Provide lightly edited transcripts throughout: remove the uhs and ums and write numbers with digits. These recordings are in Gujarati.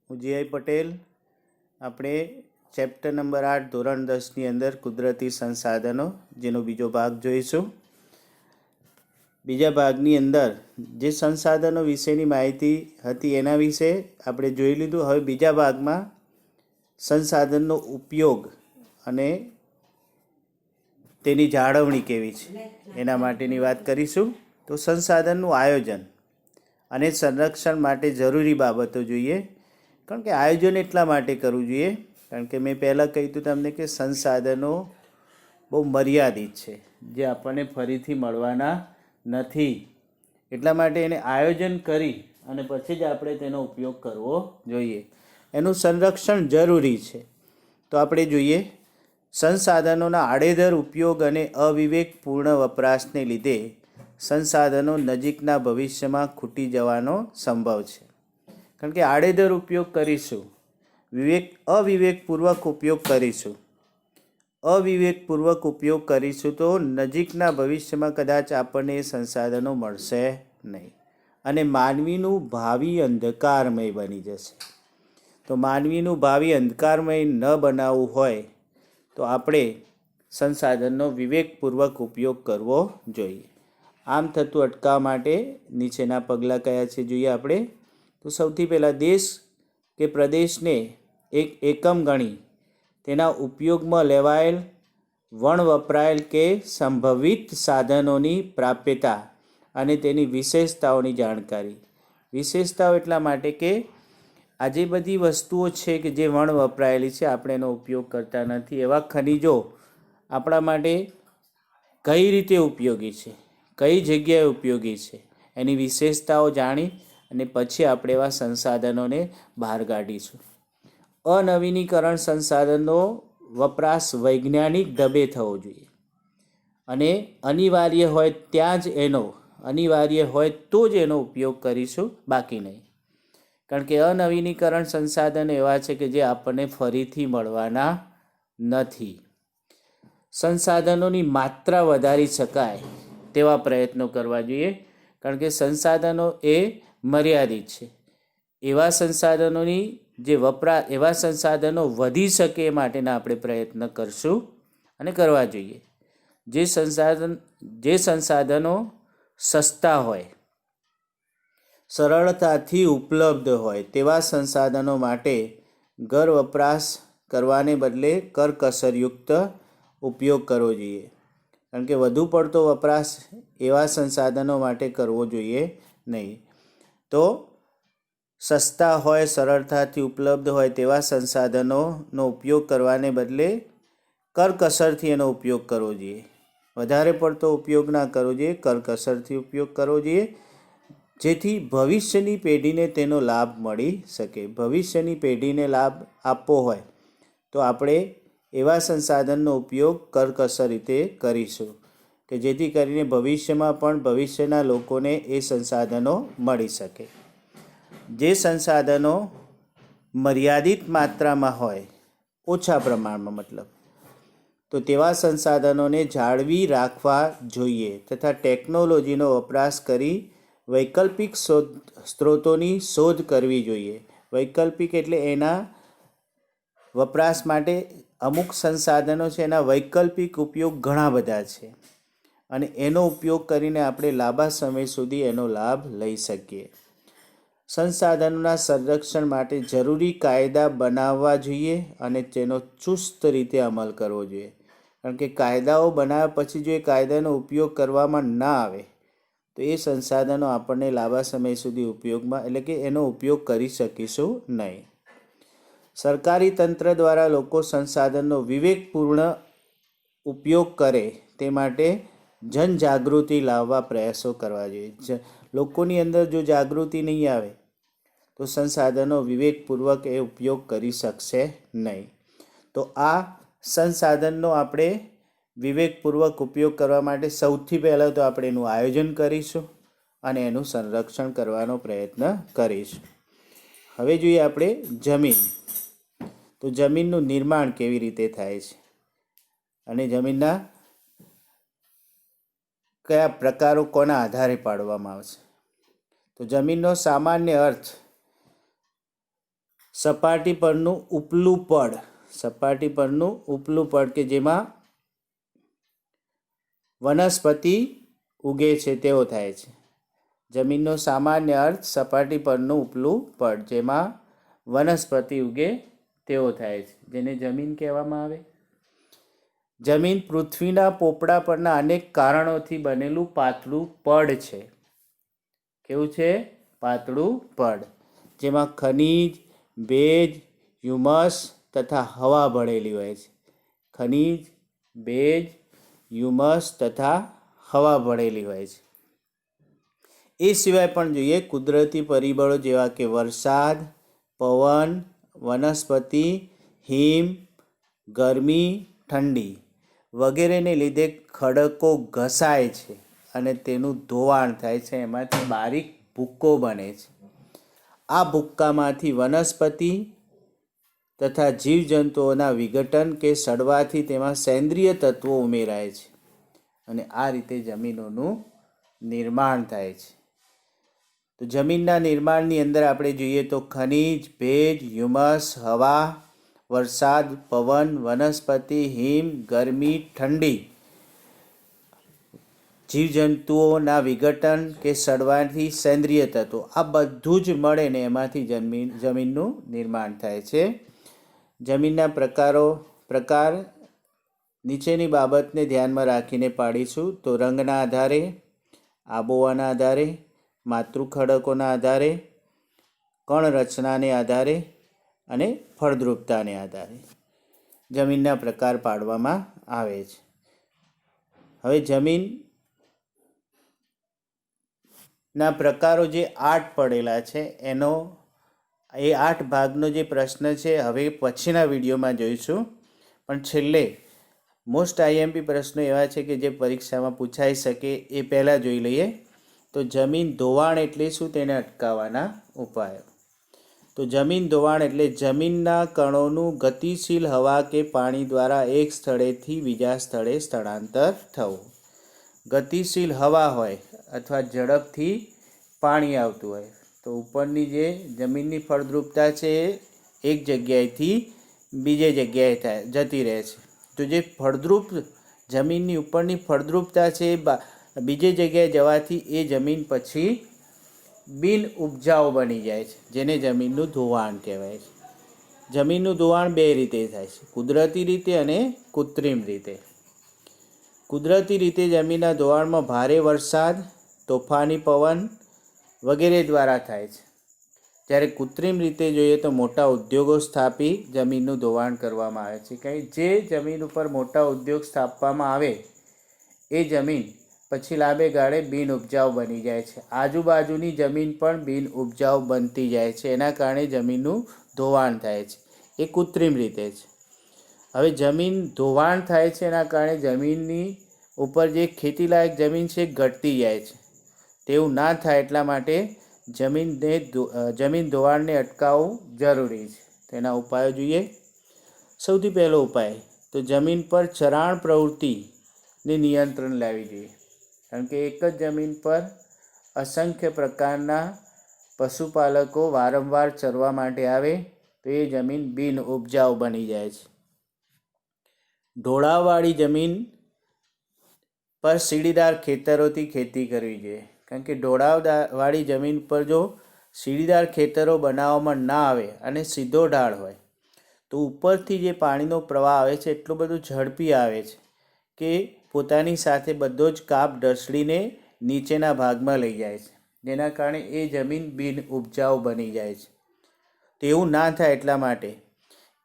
હું જીઆઈ પટેલ. આપણે ચેપ્ટર નંબર 8 ધોરણ 10ની અંદર કુદરતી સંસાધનો જેનો બીજો ભાગ જોઈશું. બીજા ભાગની અંદર જે સંસાધનો વિશેની માહિતી હતી એના વિશે આપણે જોઈ લીધું. હવે બીજા ભાગમાં સંસાધનનો ઉપયોગ અને તેની જાળવણી કેવી છે એના માટેની વાત કરીશું. તો સંસાધનનું આયોજન અને સંરક્ષણ માટે જરૂરી બાબતો જોઈએ. કારણ કે આયોજન એટલા માટે કરવું જોઈએ કારણ કે મેં પહેલાં કહ્યું હતું તમને કે સંસાધનો બહુ મર્યાદિત છે, જે આપણને ફરીથી મળવાના નથી. એટલા માટે એને આયોજન કરી અને પછી જ આપણે તેનો ઉપયોગ કરવો જોઈએ. એનું સંરક્ષણ જરૂરી છે. તો આપણે જોઈએ, સંસાધનોના આડેધડ ઉપયોગ અને અવિવેકપૂર્ણ વપરાશને લીધે સંસાધનો નજીકના ભવિષ્યમાં ખૂટી જવાનો સંભવ છે. કારણ કે આડેધડ ઉપયોગ કરીશું, અવિવેકપૂર્વક ઉપયોગ કરીશું તો નજીકના ભવિષ્યમાં કદાચ આપણને એ સંસાધનો મળશે નહીં અને માનવીનું ભાવિ અંધકારમય બની જશે. તો માનવીનું ભાવિ અંધકારમય ન બનાવવું હોય તો આપણે સંસાધનનો વિવેકપૂર્વક ઉપયોગ કરવો જોઈએ. આમ થતું અટકાવવા માટે નીચેના પગલાં કયા છે જોઈએ આપણે. તો સૌથી પહેલાં દેશ કે પ્રદેશને એક એકમ ગણી તેના ઉપયોગમાં લેવાયેલ વપરાયેલ કે સંભવિત સાધનોની પ્રાપ્યતા અને તેની વિશેષતાઓની જાણકારી. વિશેષતાઓ એટલા માટે કે આ જે બધી વસ્તુઓ છે કે જે વપરાયેલી છે, આપણે એનો ઉપયોગ કરતા નથી, એવા ખનિજો આપણા માટે કઈ રીતે ઉપયોગી છે, કઈ જગ્યાએ ઉપયોગી છે, એની વિશેષતાઓ જાણી અને પછી આપણે એવા સંસાધનોને બહાર કાઢીશું. અનવીનીકરણ સંસાધનનો વપરાશ વૈજ્ઞાનિક ઢબે થવો જોઈએ અને અનિવાર્ય હોય તો જ એનો ઉપયોગ કરીશું, બાકી નહીં. કારણ કે અનવીનીકરણ સંસાધનો એવા છે કે જે આપણને ફરીથી મળવાના નથી. સંસાધનોની માત્રા વધારી શકાય તેવા પ્રયત્નો કરવા જોઈએ. કારણ કે સંસાધનો એ મર્યાદિત છે. એવા સંસાધનો વધી શકે એ માટેના આપણે પ્રયત્ન કરશું અને કરવા જોઈએ. જે સંસાધનો સસ્તા હોય, સરળતાથી ઉપલબ્ધ હોય તેવા સંસાધનો માટે ઘર વપરાશ કરવાને બદલે કરકસરયુક્ત ઉપયોગ કરવો જોઈએ. કારણ કે વધુ પડતો વપરાશ એવા સંસાધનો માટે કરવો જોઈએ નહીં. તો સસ્તા હોય, સરળતાથી ઉપલબ્ધ હોય તેવા સંસાધનોનો ઉપયોગ કરવાને બદલે કરકસરથી એનો ઉપયોગ કરવો જોઈએ. વધારે પડતો ઉપયોગ ના કરવો જોઈએ, કરકસરથી ઉપયોગ કરવો જોઈએ, જેથી ભવિષ્યની પેઢીને તેનો લાભ મળી શકે. ભવિષ્યની પેઢીને લાભ આપવો હોય તો આપણે એવા સંસાધનનો ઉપયોગ કરકસર રીતે કરીશું કે જેથી કરીને ભવિષ્યમાં પણ ભવિષ્યના લોકોને એ સંસાધનો મળી શકે. જે સંસાધનો મર્યાદિત માત્રામાં હોય, ઓછા પ્રમાણમાં મતલબ, તો તેવા સંસાધનોને જાળવી રાખવા જોઈએ તથા ટેકનોલોજીનો વપરાશ કરી વૈકલ્પિક સ્ત્રોતોની શોધ કરવી જોઈએ. વૈકલ્પિક એટલે એના વપરાશ માટે અમુક સંસાધનો છે, એના વૈકલ્પિક ઉપયોગ ઘણા બધા છે અને એનો ઉપયોગ કરીને આપણે લાંબા સમય સુધી એનો લાભ લઈ શકીએ. સંસાધનોના સંરક્ષણ માટે જરૂરી કાયદા બનાવવા જોઈએ અને તેનો ચુસ્ત રીતે અમલ કરવો જોઈએ. કારણ કે કાયદાઓ બનાવ્યા પછી જો એ કાયદાનો ઉપયોગ કરવામાં ના આવે તો એ સંસાધનો આપણને લાંબા સમય સુધી ઉપયોગમાં એટલે કે એનો ઉપયોગ કરી શકીશું નહીં. સરકારી તંત્ર દ્વારા લોકો સંસાધનનો વિવેકપૂર્ણ ઉપયોગ કરે તે માટે જનજાગૃતિ લાવવા પ્રયાસો કરવા જોઈએ. લોકોની અંદર જો જાગૃતિ નહીં આવે તો સંસાધનો વિવેકપૂર્વક એ ઉપયોગ કરી શકશે નહીં. તો આ સંસાધનનો આપણે વિવેકપૂર્વક ઉપયોગ કરવા માટે સૌથી પહેલાં તો આપણે એનું આયોજન કરીશું અને એનું સંરક્ષણ કરવાનો પ્રયત્ન કરીશું. હવે જોઈએ આપણે જમીન. તો જમીનનું નિર્માણ કેવી રીતે થાય છે અને જમીનના કયા પ્રકારો કોના આધારે પાડવામાં આવશે. તો જમીનનો સામાન્ય અર્થ સપાટી પરનું ઉપલું પડ કે જેમાં વનસ્પતિ ઉગે છે તેવો થાય છે. જમીનનો સામાન્ય અર્થ સપાટી પરનું ઉપલું પડ જેમાં વનસ્પતિ ઉગે તેવો થાય છે, જેને જમીન કહેવામાં આવે. જમીન પૃથ્વીના પોપડા પરના અનેક કારણોથી બનેલું પાતળું પડ છે. કેવું છે? પાતળું પડ, જેમાં ખનિજ, ભેજ, હ્યુમસ તથા હવા ભળેલી હોય છે. ખનિજ, ભેજ, હ્યુમસ તથા હવા ભળેલી હોય છે. એ સિવાય પણ જોઈએ કુદરતી પરિબળો જેવા કે વરસાદ, પવન, વનસ્પતિ, હિમ, ગરમી, ઠંડી વગેરેને લીધે ખડકો ઘસાય છે અને તેનું ધોવાણ થાય છે. એમાંથી બારીક ભૂક્કો બને છે. આ ભૂક્કામાંથી વનસ્પતિ તથા જીવજંતુઓના વિઘટન કે સડવાથી તેમાં સેન્દ્રિય તત્વો ઉમેરાય છે અને આ રીતે જમીનોનું નિર્માણ થાય છે. તો જમીનના નિર્માણની અંદર આપણે જોઈએ તો ખનિજ, ભેજ, હ્યુમસ, હવા, વરસાદ, પવન, વનસ્પતિ, હિમ, ગરમી, ઠંડી, જીવજંતુઓના વિઘટન કે સડવાથી સેન્દ્રિય તત્વો, આ બધું જ મળે ને એમાંથી જમીનનું નિર્માણ થાય છે. જમીનના પ્રકાર નીચેની બાબતને ધ્યાનમાં રાખીને પાડીશું. તો રંગના આધારે, આબોહવાના આધારે, માતૃખડકોના આધારે, કણ રચનાને આધારે અને ફળદ્રુપતાને આધારે જમીનના પ્રકાર પાડવામાં આવે છે. હવે જમીનના પ્રકારો જે 8 પડેલા છે એ 8 ભાગનો જે પ્રશ્ન છે હવે પછીના વિડીયોમાં જોઈશું. પણ છેલ્લે મોસ્ટ આઈએમપી પ્રશ્નો એવા છે કે જે પરીક્ષામાં પૂછાઈ શકે એ પહેલાં જોઈ લઈએ. તો જમીન ધોવાણ એટલે શું? તેને અટકાવવાના ઉપાયો. તો જમીન ધોવાણ એટલે જમીનના કણોનું ગતિશીલ હવા કે પાણી દ્વારા એક સ્થળેથી બીજા સ્થળે સ્થળાંતર થવું. ગતિશીલ હવા હોય અથવા ઝડપથી પાણી આવતું હોય તો ઉપરની જે જમીનની ફળદ્રુપતા છે એ એક જગ્યાએથી બીજે જગ્યાએ જતી રહે છે. તો જે જમીનની ઉપરની ફળદ્રુપતા છે એ બીજે જગ્યાએ જવાથી એ જમીન પછી બિન ઉપજાઉ બની જાય છે, જેને જમીનનું ધોવાણ કહેવાય છે. જમીનનું ધોવાણ 2 રીતે થાય છે, કુદરતી રીતે અને કૃત્રિમ રીતે. કુદરતી રીતે જમીનના ધોવાણમાં ભારે વરસાદ, તોફાની પવન વગેરે દ્વારા થાય છે. જ્યારે કૃત્રિમ રીતે જોઈએ તો મોટા ઉદ્યોગો સ્થાપી જમીનનું ધોવાણ કરવામાં આવે છે. કે જે જમીન ઉપર મોટા ઉદ્યોગ સ્થાપવામાં આવે એ જમીન પછી લાંબે ગાળે બિન ઉપજાઉ બની જાય છે. આજુબાજુની જમીન પણ બિન ઉપજાઉ બનતી જાય છે. એના કારણે જમીનનું ધોવાણ થાય છે. એ કૃત્રિમ રીતે છે. હવે જમીન ધોવાણ થાય છે એના કારણે જમીનની ઉપર જે ખેતીલાયક જમીન છે ઘટતી જાય છે. તેવું ના થાય એટલા માટે જમીન ધોવાણને અટકાવવું જરૂરી છે. તેના ઉપાયો જોઈએ. સૌથી પહેલો ઉપાય તો જમીન પર ચરાણ પ્રવૃત્તિને નિયંત્રણ લાવવી જોઈએ. કારણ કે એક જ જમીન પર અસંખ્ય પ્રકારના પશુપાલકો વારંવાર ચરવા માટે આવે તો એ જમીન બિન ઉપજાઉ બની જાય છે. ઢોળાવવાળી જમીન પર સીડીદાર ખેતરોથી ખેતી કરવી જોઈએ. કારણ કે ઢોળાવવાળી જમીન પર જો સીડીદાર ખેતરો બનાવવામાં ના આવે અને સીધો ઢાળ હોય તો ઉપરથી જે પાણીનો પ્રવાહ આવે છે એટલો બધો ઝડપી આવે છે કે પોતાની સાથે બધો જ કાપ ઢસડીને નીચેના ભાગમાં લઈ જાય છે, જેના કારણે એ જમીન બિન ઉપજાઉ બની જાય છે. તો એવું ના થાય એટલા માટે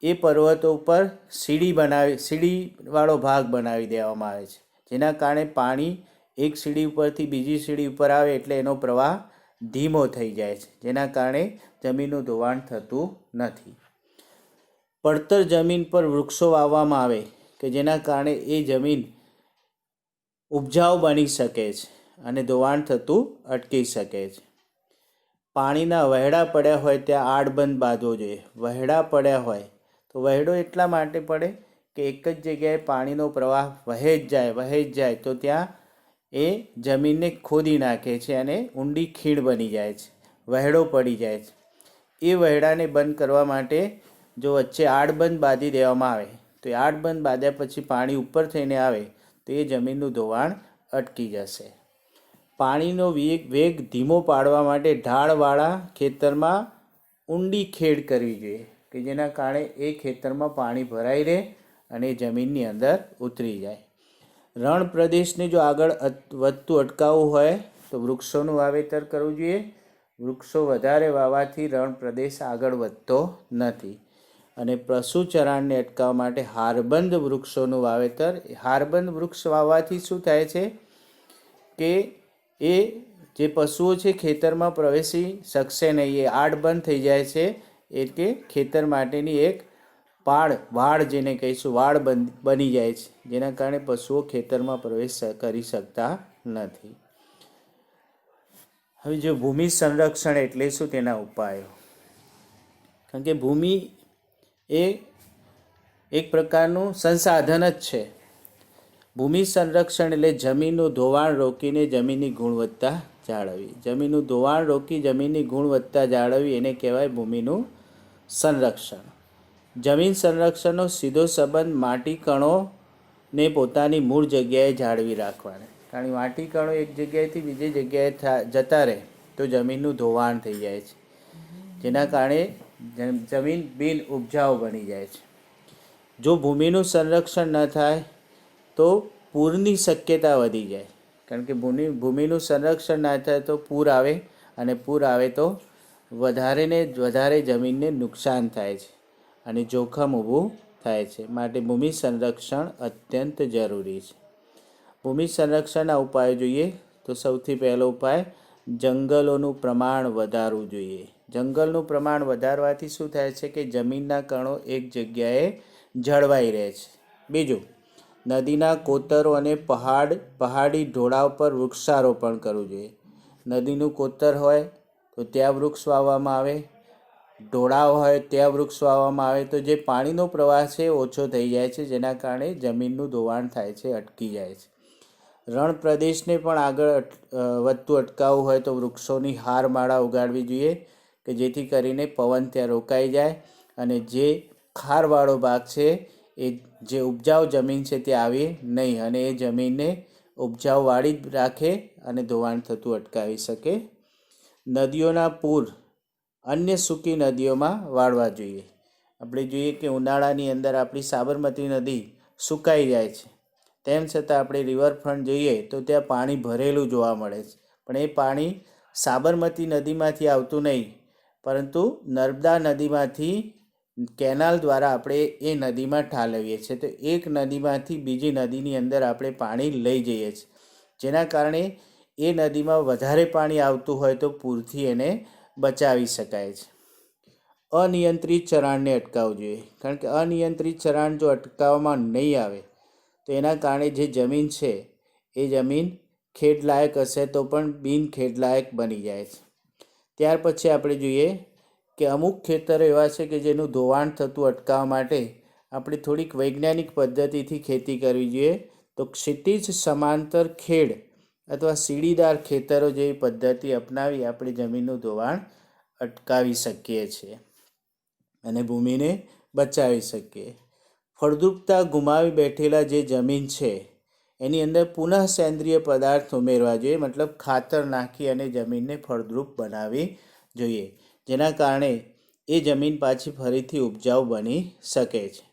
એ પર્વતો ઉપર સીડીવાળો ભાગ બનાવી દેવામાં આવે છે, જેના કારણે પાણી એક સીડી ઉપરથી બીજી સીડી ઉપર આવે એટલે એનો પ્રવાહ ધીમો થઈ જાય છે, જેના કારણે જમીનનું ધોવાણ થતું નથી. પડતર જમીન પર વૃક્ષો વાવવામાં આવે કે જેના કારણે એ જમીન ઉપજાઉ બની શકે છે અને ધોવાણ થતું અટકી શકે છે. પાણીના વહેડા પડ્યા હોય ત્યાં આડબંધ બાંધવો જોઈએ. વહેડા પડ્યા હોય તો વહેડો એટલા માટે પડે કે એક જ જગ્યાએ પાણીનો પ્રવાહ વહે જ જાય તો ત્યાં એ જમીનને ખોદી નાખે છે અને ઊંડી ખીણ બની જાય છે, વહેડો પડી જાય છે. એ વહેડાને બંધ કરવા માટે જો વચ્ચે આડબંધ બાંધી દેવામાં આવે તો એ આડબંધ બાંધ્યા પછી પાણી ઉપર થઈને આવે તો એ જમીનનું ધોવાણ અટકી જશે. પાણીનો વેગ ધીમો પાડવા માટે ઢાળવાળા ખેતરમાં ઊંડી ખેડ કરવી જોઈએ કે જેના કારણે એ ખેતરમાં પાણી ભરાઈ રહે અને જમીનની અંદર ઉતરી જાય. રણ પ્રદેશને જો આગળ વધતું અટકાવવું હોય તો વૃક્ષોનું વાવેતર કરવું જોઈએ. વૃક્ષો વધારે વાવવાથી રણ પ્રદેશ આગળ વધતો નથી. અને પશુ ચરાણને અટકાવવા માટે હારબંધ વૃક્ષોનું વાવેતર. હારબંધ વૃક્ષ વાવવાથી શું થાય છે કે એ જે પશુઓ છે ખેતરમાં પ્રવેશી શકશે નહીં, એ આડબંધ થઈ જાય છે. એટલે ખેતર માટેની એક વાડ જેને કહીશું વાડ બની જાય છે, જેના કારણે પશુઓ ખેતરમાં પ્રવેશ કરી શકતા નથી. હવે જો ભૂમિ સંરક્ષણ એટલે શું, તેના ઉપાયો. કારણ કે ભૂમિ એ એક પ્રકારનું સંસાધન જ છે. ભૂમિ સંરક્ષણ એટલે જમીનનું ધોવાણ રોકીને જમીનની ગુણવત્તા જાળવવી. જમીનનું ધોવાણ રોકી જમીનની ગુણવત્તા જાળવવી એને કહેવાય ભૂમિનું સંરક્ષણ. જમીન સંરક્ષણનો સીધો સંબંધ માટી કણોને પોતાની મૂળ જગ્યાએ જાળવી રાખવાનો. કારણ કે માટી કણો એક જગ્યાએથી બીજી જગ્યાએ જતા રહે તો જમીનનું ધોવાણ થઈ જાય છે, જેના કારણે જમીન બિન ઉપજાઉ બની જાય છે. જો ભૂમિનું સંરક્ષણ ન થાય તો પૂરની શક્યતા વધી જાય. કારણ કે ભૂમિનું સંરક્ષણ ના થાય તો પૂર આવે, અને પૂર આવે તો વધારે ને વધારે જમીનને નુકસાન થાય છે અને જોખમ ઊભું થાય છે. માટે ભૂમિ સંરક્ષણ અત્યંત જરૂરી છે. ભૂમિ સંરક્ષણના ઉપાયો જોઈએ તો સૌથી પહેલો ઉપાય જંગલોનું પ્રમાણ વધારવું જોઈએ. જંગલનું પ્રમાણ વધારવાથી શું થાય છે કે જમીનના કણો એક જગ્યાએ જળવાઈ રહે છે. બીજું, નદીના કોતરો અને પહાડી ઢોળાવ પર વૃક્ષારોપણ કરવું જોઈએ. નદીનું કોતર હોય તો ત્યાં વૃક્ષ વાવવામાં આવે, ઢોળાવ હોય ત્યાં વૃક્ષ વાવવામાં આવે તો જે પાણીનો પ્રવાહ છે ઓછો થઈ જાય છે, જેના કારણે જમીનનું ધોવાણ થાય છે, અટકી જાય છે. રણ પ્રદેશને પણ આગળ વધતું અટકાવવું હોય તો વૃક્ષોની હારમાળા ઉગાડવી જોઈએ કે જેથી કરીને પવન ત્યાં રોકાઈ જાય અને જે ખારવાળો ભાગ છે એ જે ઉપજાઉ જમીન છે તે આવે નહીં અને એ જમીનને ઉપજાઉવાળી જ રાખે અને ધોવાણ થતું અટકાવી શકે. નદીઓના પૂર અન્ય સૂકી નદીઓમાં વાળવા જોઈએ. આપણે જોઈએ કે ઉનાળાની અંદર આપણી સાબરમતી નદી સુકાઈ જાય છે, તેમ છતાં આપણે રિવરફ્રન્ટ જોઈએ તો ત્યાં પાણી ભરેલું જોવા મળે છે. પણ એ પાણી સાબરમતી નદીમાંથી આવતું નહીં, પરંતુ નર્મદા નદીમાંથી કેનાલ દ્વારા આપણે એ નદીમાં ઠાલવીએ છીએ. તો એક નદીમાંથી બીજી નદીની અંદર આપણે પાણી લઈ જઈએ છીએ, જેના કારણે એ નદીમાં વધારે પાણી આવતું હોય તો પૂરથી એને બચાવી શકાય છે. અનિયંત્રિત ચરાણને અટકાવવું જોઈએ. કારણ કે અનિયંત્રિત ચરાણ જો અટકાવવામાં નહીં આવે તો એના કારણે જે જમીન છે એ જમીન ખેડલાયક હશે તો પણ બિન ખેડલાયક બની જાય છે. ત્યાર પછી આપણે જોઈએ કે અમુક ખેતરો એવા છે કે જેનું ધોવાણ થતું અટકાવવા માટે આપણે થોડીક વૈજ્ઞાનિક પદ્ધતિથી ખેતી કરવી જોઈએ. તો ક્ષિતિજ સમાંતર ખેડ અથવા સીડીદાર ખેતરો જેવી પદ્ધતિ અપનાવી આપણે જમીનનું ધોવાણ અટકાવી શકીએ છીએ અને ભૂમિને બચાવી શકીએ. ફળદ્રુપતા ગુમાવી બેઠેલા જે જમીન છે એની અંદર પુનઃ સેન્દ્રિય પદાર્થ ઉમેરવા જોઈએ, મતલબ ખાતર નાખી અને જમીનને ફળદ્રુપ બનાવવી જોઈએ, જેના કારણે એ જમીન પાછી ફરીથી ઉપજાઉ બની શકે છે.